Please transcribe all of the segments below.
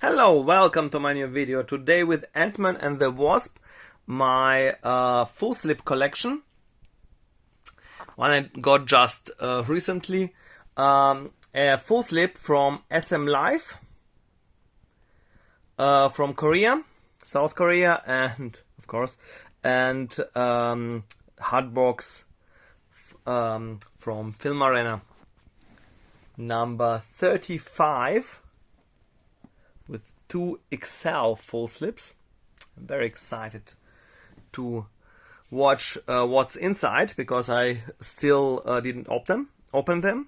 Hello, welcome to my new video. Today with Ant-Man and the Wasp, my FullSlip collection. One I got just recently. A FullSlip from SM Live, from Korea, South Korea, and of course, and Hardbox from Filmarena, number 35. With 2 XL FullSlips. I'm very excited to watch what's inside because I still didn't open them.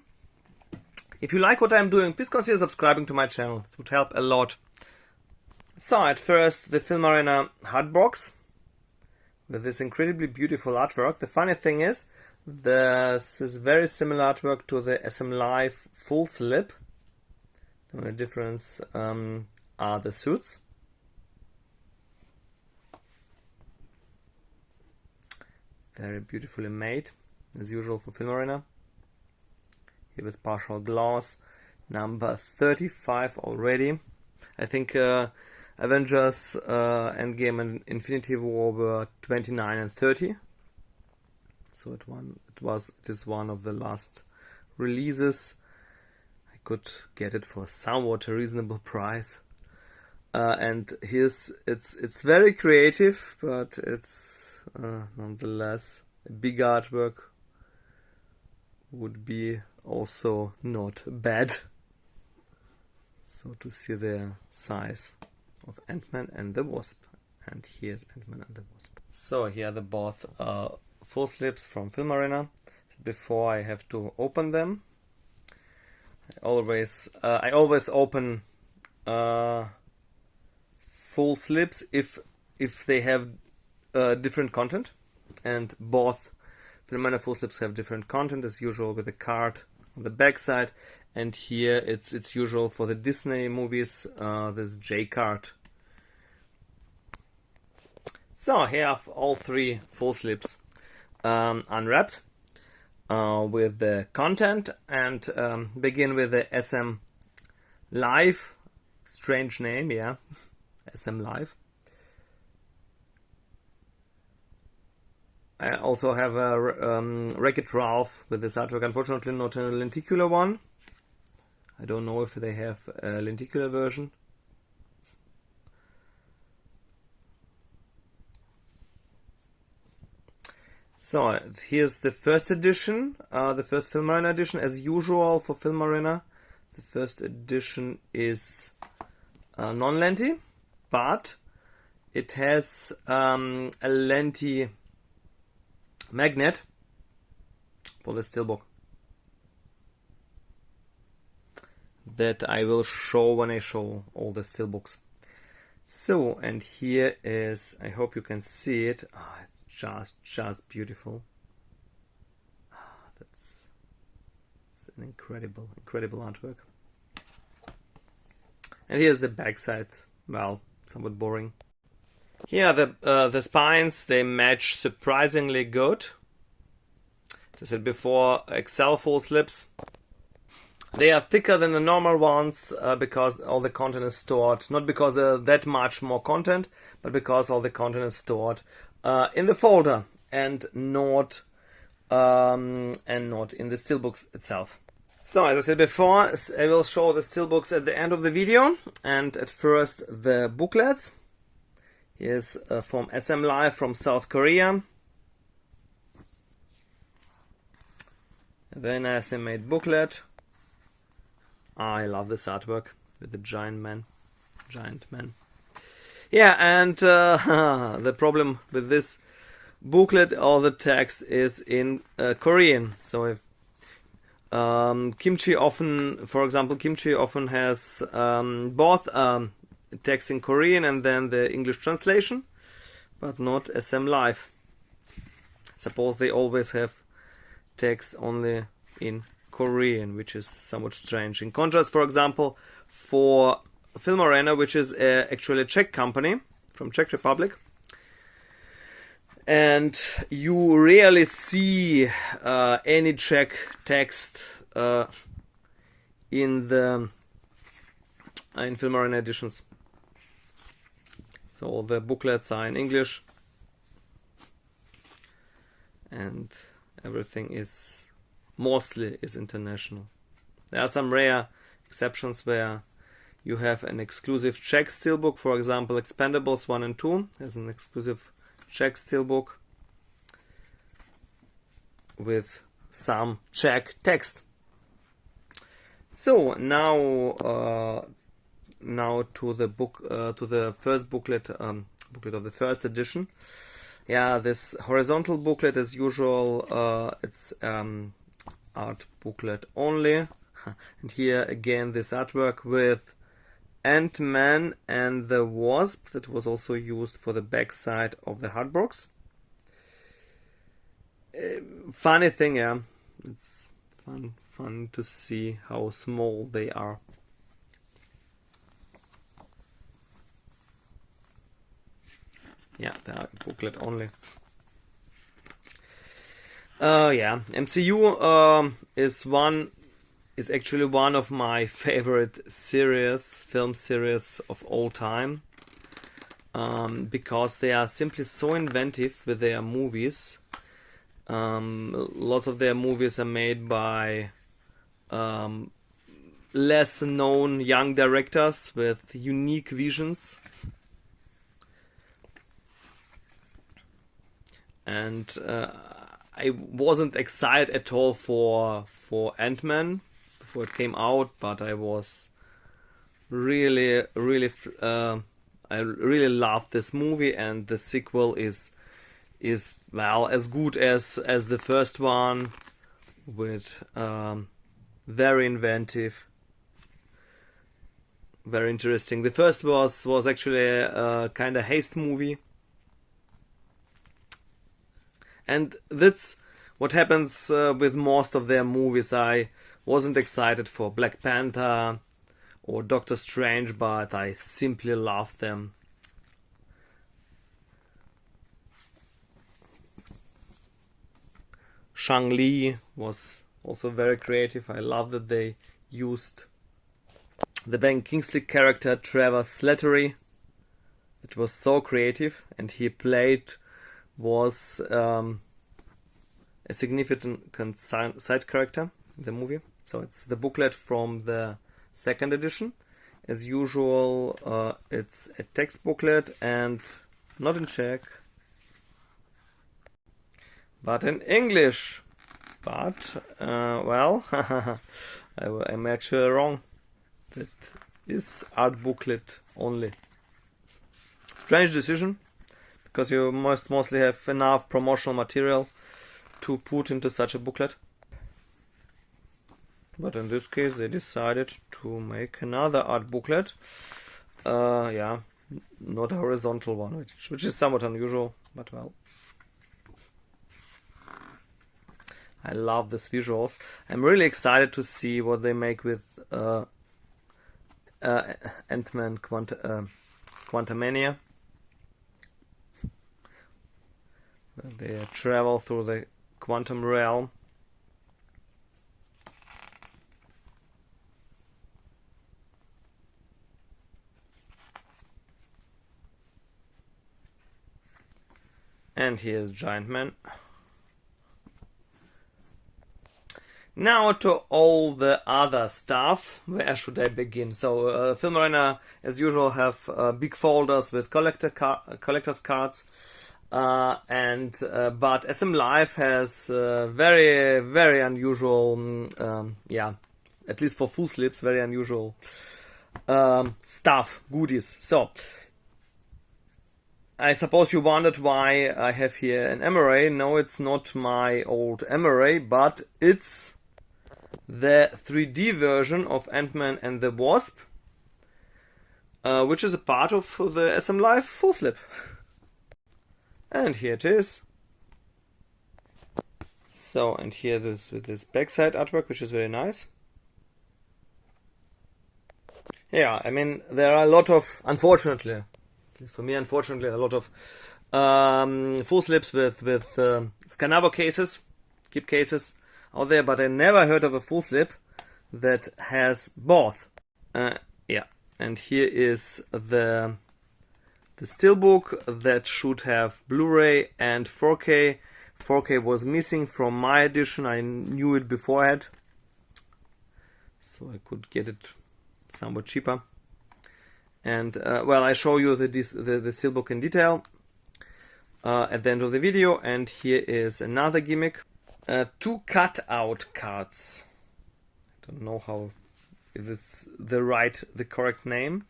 If you like what I'm doing, please consider subscribing to my channel. It would help a lot. So at first, the Filmarena Hardbox with this incredibly beautiful artwork. The funny thing is, this is very similar artwork to the SM Live FullSlip. The only difference are the suits. Very beautifully made, as usual for Filmarena. Here with partial gloss, number 35 already. I think Avengers Endgame and Infinity War were 29 and 30. So it is one of the last releases. Could get it for somewhat a reasonable price, and it's very creative, but it's nonetheless a big artwork would be also not bad. So to see the size of Ant-Man and the Wasp, and here's Ant-Man and the Wasp. So here are the both FullSlips from Filmarena. Before I have to open them. I always open FullSlips if they have different content, and both Filmarena FullSlips have different content as usual, with a card on the back side, and here it's usual for the Disney movies, this J card. So here are all 3 FullSlips unwrapped. With the content, and begin with the SM Live. Strange name, yeah. SM Live. I also have a Wreck-It Ralph with this artwork. Unfortunately, not a lenticular one. I don't know if they have a lenticular version. So here's the first edition, the first Filmarena edition, as usual for Filmarena. The first edition is non-lenti, but it has a lenti magnet for the Steelbook that I will show when I show all the Steelbooks. So, and here is, I hope you can see it. It's just beautiful. It's an incredible artwork. And here's the back side. Well, somewhat boring. Here are the spines. They match surprisingly good. As I said before, XL FullSlips. They are thicker than the normal ones because all the content is stored. Not because there's that much more content, but because all the content is stored in the folder and not in the Steelbooks itself. So as I said before, I will show the Steelbooks at the end of the video, and at first the booklets. Here's from SM Live from South Korea. A very nicely made booklet. I love this artwork with the giant man. Yeah, and the problem with this booklet, all the text is in Korean. So if Kimchi often has both text in Korean and then the English translation, but not SM Live. Suppose they always have text only in Korean, which is somewhat strange. In contrast, for example, for Filmarena, which is actually a Czech company from Czech Republic, and you rarely see any Czech text in the in Filmarena editions. So the booklets are in English, and everything is mostly international. There are some rare exceptions where you have an exclusive Czech steelbook. For example, Expendables 1 and 2 has an exclusive Czech steelbook with some Czech text. So now to the book, to the first booklet of the first edition. Yeah, this horizontal booklet as usual. It's art booklet only, and here again this artwork with Ant-Man and the Wasp that was also used for the backside of the Hardbox. Funny thing, yeah, it's fun to see how small they are. Yeah, they are booklet only. Yeah, MCU is actually one of my favorite film series of all time, because they are simply so inventive with their movies. Lots of their movies are made by less known young directors with unique visions. And I wasn't excited at all for Ant-Man before it came out, but I was really I really loved this movie, and the sequel is well as good as the first one, with very inventive, very interesting. The first was actually a kind of heist movie. And that's what happens with most of their movies. I wasn't excited for Black Panther or Doctor Strange, but I simply loved them. Shang-Li was also very creative. I love that they used the Ben Kingsley character Trevor Slattery. It was so creative, and he was a significant side character in the movie. So it's the booklet from the second edition. As usual, it's a text booklet and not in Czech, but in English. But, well, I'm actually wrong. That is art booklet only. Strange decision, because you must mostly have enough promotional material to put into such a booklet. But in this case they decided to make another art booklet. Yeah, not a horizontal one, which is somewhat unusual, but well. I love these visuals. I'm really excited to see what they make with Ant-Man Quantumania. They travel through the quantum realm. And here's Giant Man. Now to all the other stuff. Where should I begin? So Filmarena, as usual, have big folders with collector's cards. But SM Live has very unusual, yeah, at least for FullSlips, very unusual stuff, goodies. So I suppose you wondered why I have here an MRA. No, it's not my old MRA, but it's the 3D version of Ant-Man and the Wasp, which is a part of the SM Live FullSlip. And here it is. So, and here this with this backside artwork, which is very nice. Yeah, I mean, there are a lot of, unfortunately, at least for me, unfortunately, a lot of FullSlips with Scanavo cases, keep cases out there, but I never heard of a FullSlip that has both. Yeah, and here is the Steelbook that should have Blu-ray and 4K. 4K was missing from my edition. I knew it beforehand, so I could get it somewhat cheaper. And well, I show you the Steelbook in detail at the end of the video. And here is another gimmick: 2 cutout cards. I don't know how, if it's the correct name.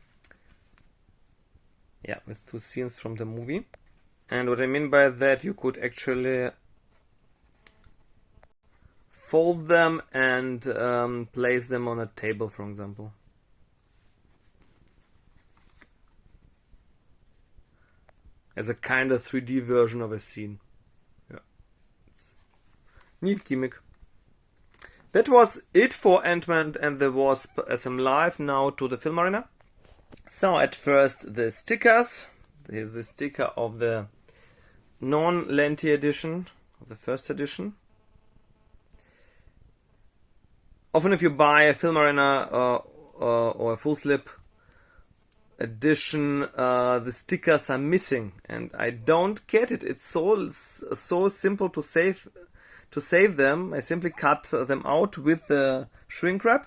Yeah, with 2 scenes from the movie. And what I mean by that, you could actually fold them and place them on a table, for example. As a kind of 3D version of a scene. Yeah. Neat gimmick. That was it for Ant-Man and the Wasp SM Live. Now to the Filmarena. So at first the stickers. Here's the sticker of the non-lenti edition, of the first edition. Often if you buy a Filmarena or a FullSlip edition, the stickers are missing, and I don't get it. It's so simple to save them. I simply cut them out with the shrink wrap,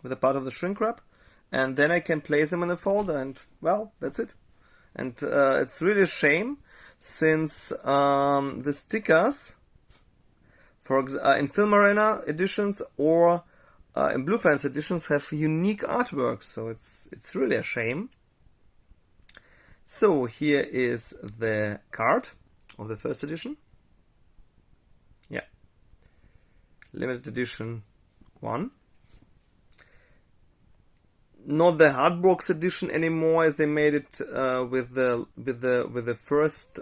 with a part of the shrink wrap, and then I can place them in a folder, and well, that's it. And it's really a shame, since the stickers, in Filmarena editions or in Blue Fans editions, have unique artwork, so it's really a shame. So here is the card of the first edition. Yeah, limited edition 1. Not the Hardbox edition anymore, as they made it with the first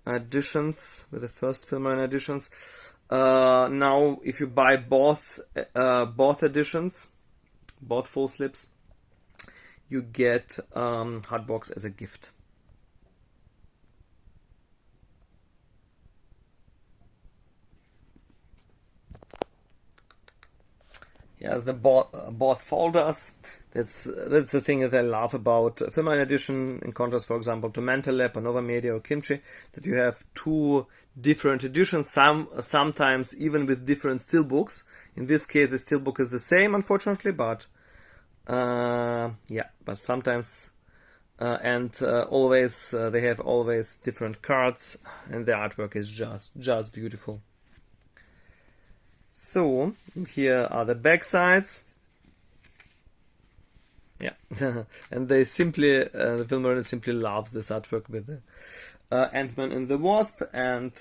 editions, with the first Filmarena editions. Now, if you buy both editions, both FullSlips, you get Hardbox as a gift. Yes, the both folders. That's the thing that I love about Filmarena edition, in contrast, for example, to Mantelab or Nova Media or Kimchi, that you have 2 different editions, sometimes even with different steelbooks. In this case, the steelbook is the same, unfortunately, but yeah, but sometimes and always they have always different cards, and the artwork is just beautiful. So here are the back sides. Yeah, and they simply, the Filmarena simply loves this artwork with the Ant-Man and the Wasp, and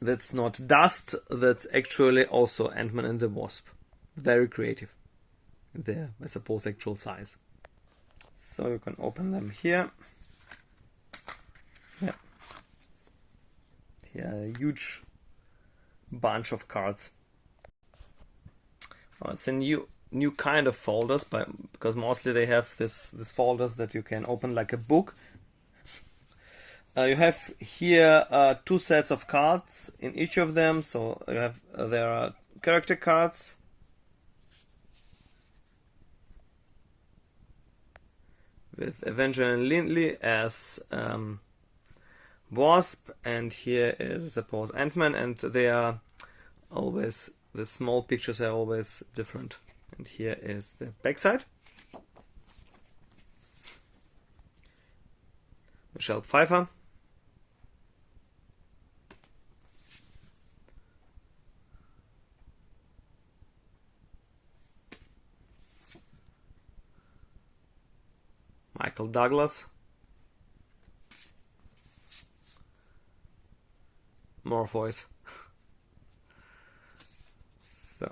that's not dust, that's actually also Ant-Man and the Wasp. Very creative. Their, I suppose, actual size. So you can open them here. Yeah. Here, a huge bunch of cards. Well, it's a new kind of folders, because mostly they have this folders that you can open like a book. You have here 2 sets of cards in each of them. So you have there are character cards, with Avenger and Lindley as Wasp, and here is, I suppose, Ant-Man, and they are always, the small pictures are always different. And here is the backside. Michelle Pfeiffer. Michael Douglas. More voice. So,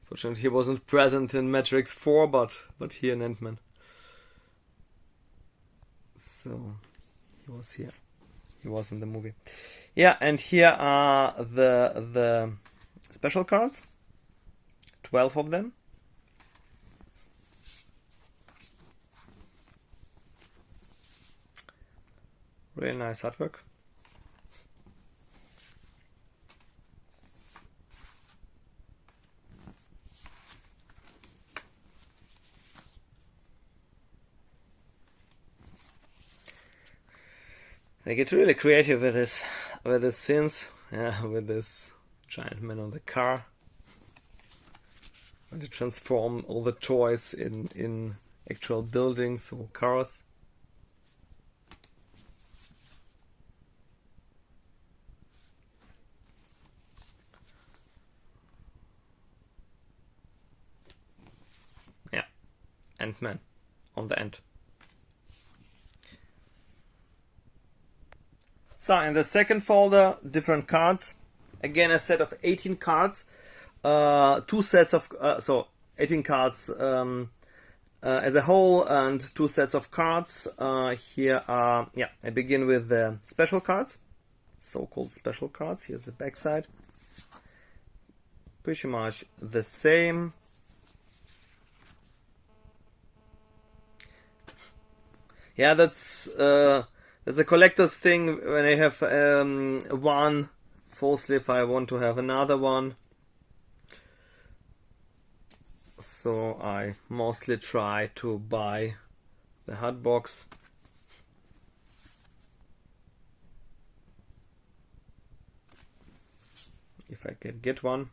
fortunately, he wasn't present in Matrix 4, but here in Ant-Man. So he was here. He was in the movie. Yeah, and here are the special cards. 12 of them. Really nice artwork. They get really creative with this scenes, yeah, with this giant man on the car. And they transform all the toys in actual buildings or cars. Yeah, Ant-Man on the end. So in the second folder, different cards. Again, a set of 18 cards. Two sets of 18 cards as a whole, and two sets of cards. Here are, yeah, I begin with the special cards, so-called special cards. Here's the back side. Pretty much the same. Yeah, that's a collector's thing. When I have one FullSlip, I want to have another one. So I mostly try to buy the Hardbox. If I can get one.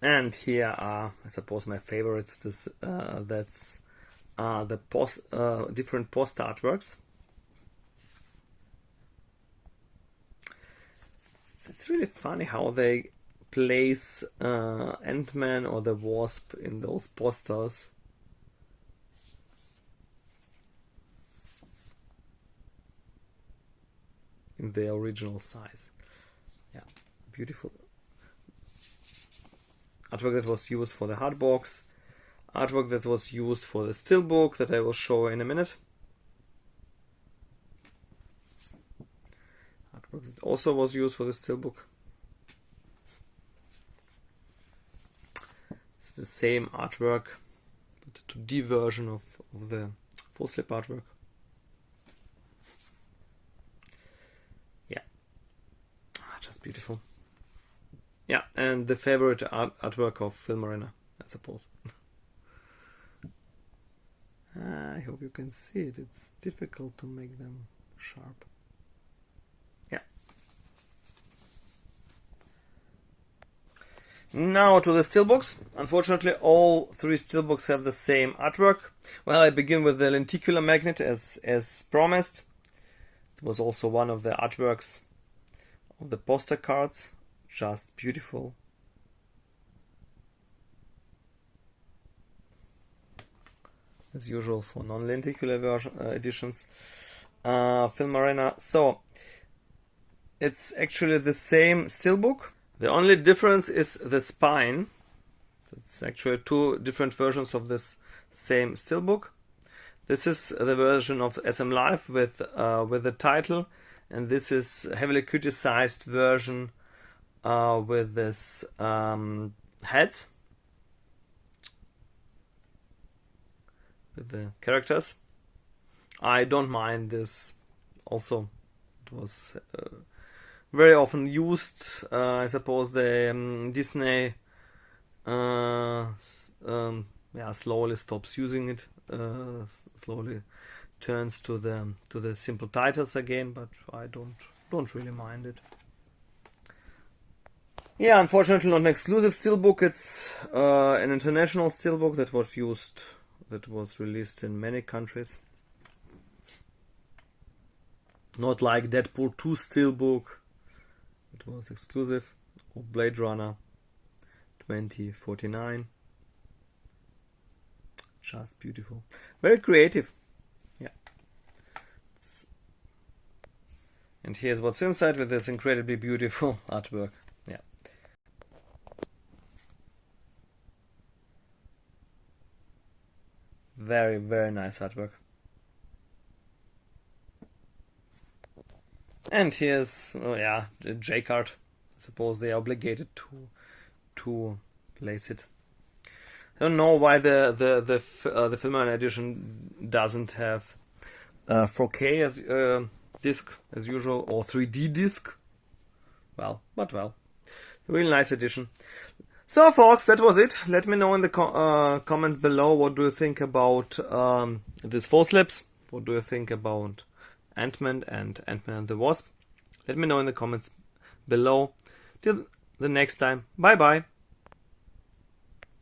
And here are, I suppose, my favorites. That's the different poster artworks. It's really funny how they place Ant-Man or the Wasp in those posters. In their original size. Yeah, beautiful. Artwork that was used for the Hardbox. Artwork that was used for the Steelbook that I will show in a minute. Artwork that also was used for the Steelbook. It's the same artwork, but the 2D version of the FullSlip artwork. Yeah, just beautiful. Yeah, and the favorite artwork of Filmarena, I suppose. I hope you can see it. It's difficult to make them sharp. Yeah. Now to the Steelbooks. Unfortunately, all three Steelbooks have the same artwork. Well, I begin with the lenticular magnet as promised. It was also one of the artworks of the poster cards. Just beautiful. As usual for non-lenticular editions. Filmarena. So it's actually the same Steelbook. The only difference is the spine. It's actually two different versions of this same Steelbook. This is the version of SM Live with the title, and this is a heavily criticized version with this heads with the characters. I don't mind this. Also, it was very often used. I suppose the Disney slowly stops using it. Slowly turns to the simple titles again, but I don't really mind it. Yeah, unfortunately not an exclusive Steelbook. It's an international Steelbook that was released in many countries. Not like Deadpool 2 Steelbook. It was exclusive. Or Blade Runner 2049. Just beautiful. Very creative. Yeah. And here's what's inside with this incredibly beautiful artwork. Yeah. Very, very nice artwork. And here's, the J card. I suppose they are obligated to place it. I don't know why the Filmarena edition doesn't have 4K as disc as usual, or 3D disc. Well. Really nice edition. So folks, that was it. Let me know in the comments below, what do you think about these FullSlips? What do you think about Ant-Man and the Wasp? Let me know in the comments below. Till the next time, bye bye.